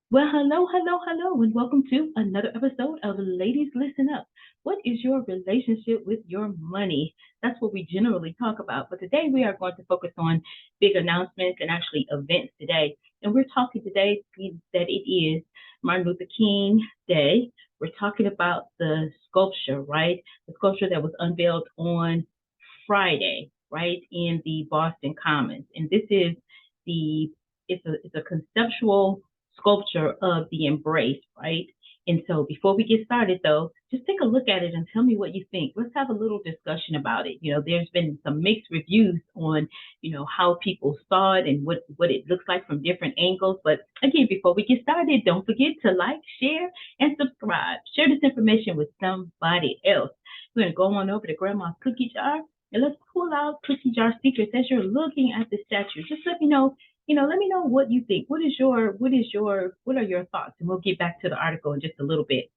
Well, hello, and welcome to another episode of Ladies Listen Up. What is your relationship with your money? That's what we generally talk about. But today we are going to focus on big announcements and actually events today. And we're talking today that it is Martin Luther King Day. We're talking about the sculpture, right? The sculpture that was unveiled on Friday, right, in the Boston Commons. And this is the it's a conceptual sculpture of the embrace, right? And so before we get started though, just take a look at it and tell me what you think. Let's have a little discussion about it. There's been some mixed reviews on, how people saw it and what it looks like from different angles. But again, before we get started, don't forget to like, share, and subscribe. Share this information with somebody else. We're going to go on over to Grandma's cookie jar and let's pull out cookie jar secrets as you're looking at the statue. Just let me know what you think. What are your thoughts? And we'll get back to the article in just a little bit.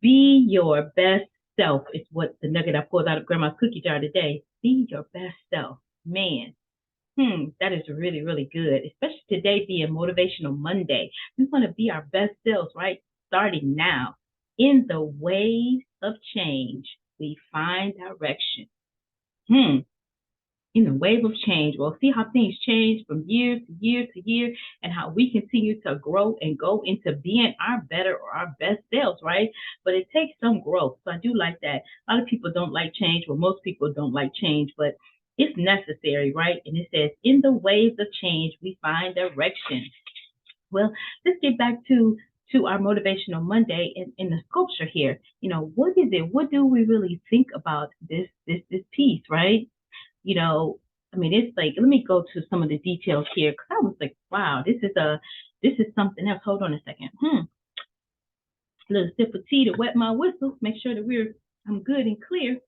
Be your best self is what the nugget I pulled out of Grandma's cookie jar today. Be your best self. Man, that is really, really good, especially today being Motivational Monday. We want to be our best selves, right? Starting now. In the waves of change, we find direction. In the wave of change, we'll see how things change from year to year to year and how we continue to grow and go into being our better or our best selves, right? But it takes some growth. So I do like that. A lot of people don't like change. Well, most people don't like change, but it's necessary, right? And it says, in the waves of change, we find direction. Well, let's get back to our Motivational Monday in the sculpture here. What is it? What do we really think about this piece, right? It's like, let me go to some of the details here because I was like, wow, this is something else. Hold on a second. A little sip of tea to wet my whistle, make sure that I'm good and clear.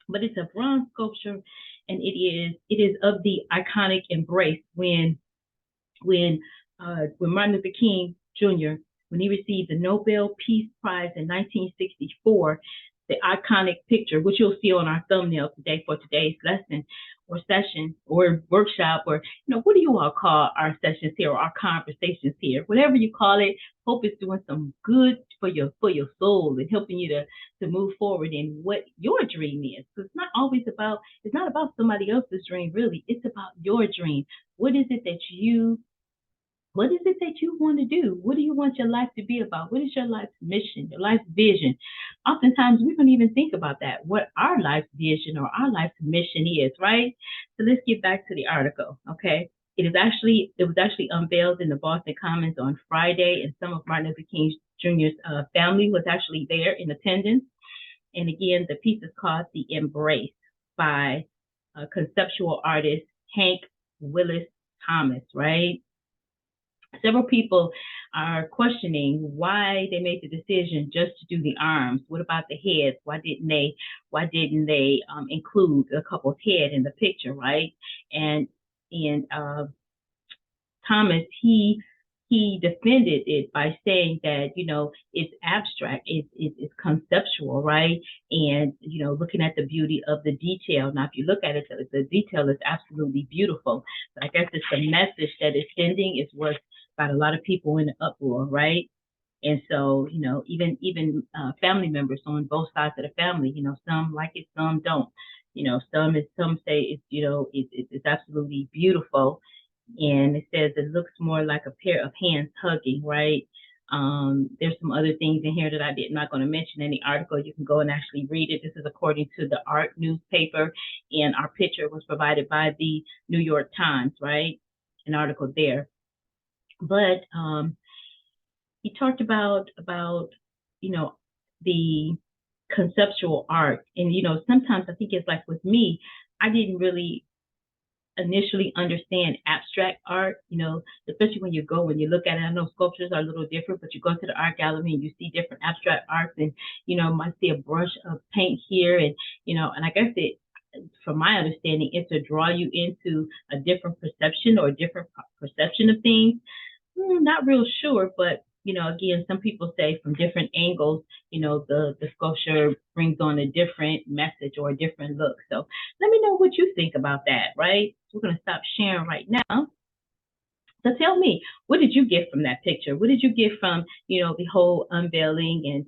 But it's a bronze sculpture, and it is of the iconic embrace when Martin Luther King Jr. when he received the Nobel Peace Prize in 1964, the iconic picture, which you'll see on our thumbnail today for today's lesson or session or workshop, or what do you all call our sessions here or our conversations here? Whatever you call it, hope it's doing some good for your soul and helping you to move forward in what your dream is. So it's not about somebody else's dream, really. It's about your dream. What is it that you want to do? What do you want your life to be about? What is your life's mission, your life's vision? Oftentimes we don't even think about that, what our life's vision or our life's mission is, right? So let's get back to the article, okay? It was actually unveiled in the Boston Commons on Friday, and some of Martin Luther King Jr.'s family was actually there in attendance. And again, the piece is called The Embrace by conceptual artist Hank Willis Thomas, right? Several people are questioning why they made the decision just to do the arms. What about the heads? Why didn't they include a couple's head in the picture, right? And Thomas, he defended it by saying that it's abstract, it's conceptual, right? And looking at the beauty of the detail. Now, if you look at it, the detail is absolutely beautiful. But I guess it's the message that it's sending is what's got a lot of people in an uproar, right? And so, even family members on both sides of the family, some like it, some don't. Some say it's absolutely beautiful, and it says it looks more like a pair of hands hugging, right? There's some other things in here that I'm not going to mention in the article. You can go and actually read it. This is according to the Art newspaper, and our picture was provided by the New York Times, right? An article there. But he talked about the conceptual art, and sometimes I think it's like with me, I didn't really initially understand abstract art, especially when you look at it. I know sculptures are a little different, but you go to the art gallery and you see different abstract arts, and might see a brush of paint here, and and I guess from my understanding, it's to draw you into a different perception or a different perception of things. Not real sure, but again, some people say from different angles, the sculpture brings on a different message or a different look. So let me know what you think about that, right? We're going to stop sharing right now. So tell me, what did you get from that picture? What did you get from, the whole unveiling and,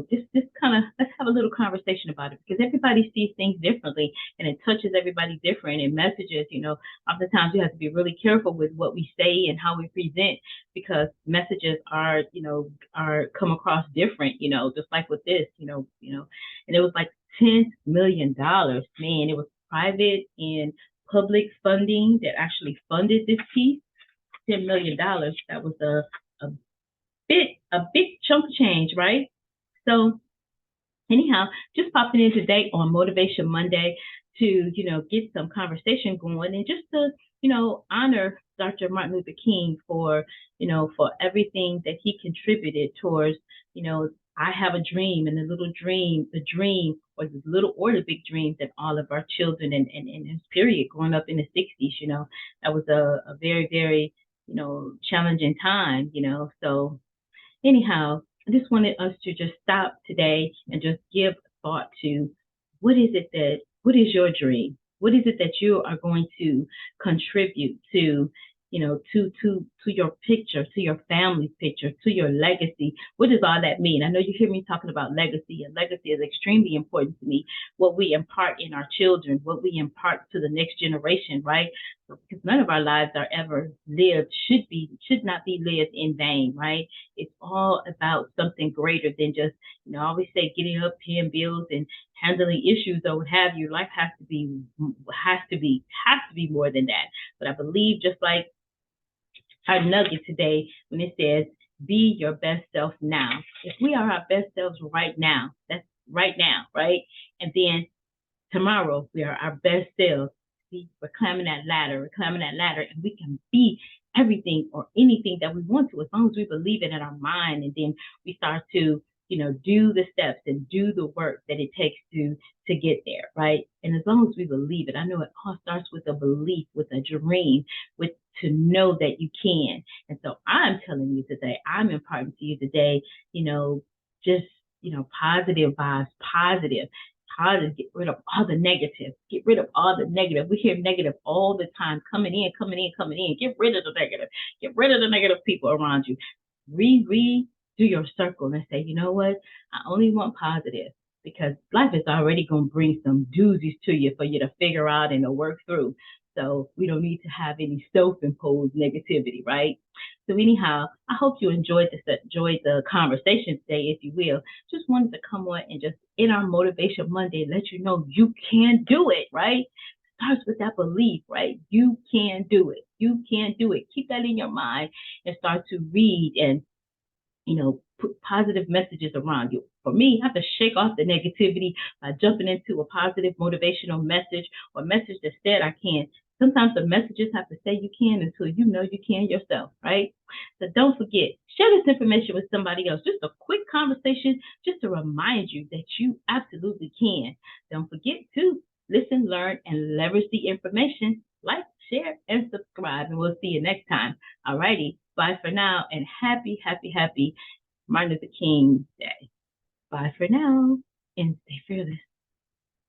just kind of, let's have a little conversation about it because everybody sees things differently and it touches everybody different and messages, oftentimes you have to be really careful with what we say and how we present because messages are come across different, just like with this, and it was like $10 million, man, it was private and public funding that actually funded this piece. $10 million. That was a big chunk of change, right? So anyhow, just popping in today on Motivation Monday to get some conversation going and just to honor Dr. Martin Luther King for for everything that he contributed towards I have a dream and the dream or the little or the big dreams that all of our children and this period growing up in the 60s, that was a very, very challenging time, So anyhow, I just wanted us to just stop today and just give thought to what is your dream? What is it that you are going to contribute to, to your picture, to your family's picture, to your legacy? What does all that mean? I know you hear me talking about legacy, and legacy is extremely important to me. What we impart in our children, what we impart to the next generation, right? Because none of our lives are ever lived, should not be lived in vain, right? It's all about something greater than just, I always say getting up, paying bills and handling issues or what have you. Life has to be more than that. But I believe just like our nugget today when it says, be your best self now. If we are our best selves right now, that's right now, right? And then tomorrow we are our best selves. We're climbing that ladder, and we can be everything or anything that we want to, as long as we believe it in our mind, and then we start to, do the steps and do the work that it takes to get there, right? And as long as we believe it, I know it all starts with a belief, with a dream, with to know that you can. And so I'm telling you today, I'm imparting to you today, just positive vibes, positive. Get rid of all the negative. Get rid of all the negative. We hear negative all the time, coming in. Get rid of the negative. Get rid of the negative people around you. Redo your circle and say, you know what? I only want positive because life is already going to bring some doozies to you for you to figure out and to work through. So we don't need to have any self-imposed negativity, right? So anyhow, I hope you enjoyed the conversation today, if you will. Just wanted to come on and just in our Motivation Monday, let you know you can do it, right? Starts with that belief, right? You can do it. You can do it. Keep that in your mind and start to read and put positive messages around you. For me, I have to shake off the negativity by jumping into a positive motivational message or message that said I can. Sometimes the messages have to say you can until you know you can yourself, right? So don't forget, share this information with somebody else. Just a quick conversation just to remind you that you absolutely can. Don't forget to listen, learn, and leverage the information. Like, share, and subscribe, and we'll see you next time. All righty. Bye for now, and happy Martin Luther King Day. Bye for now, and stay fearless.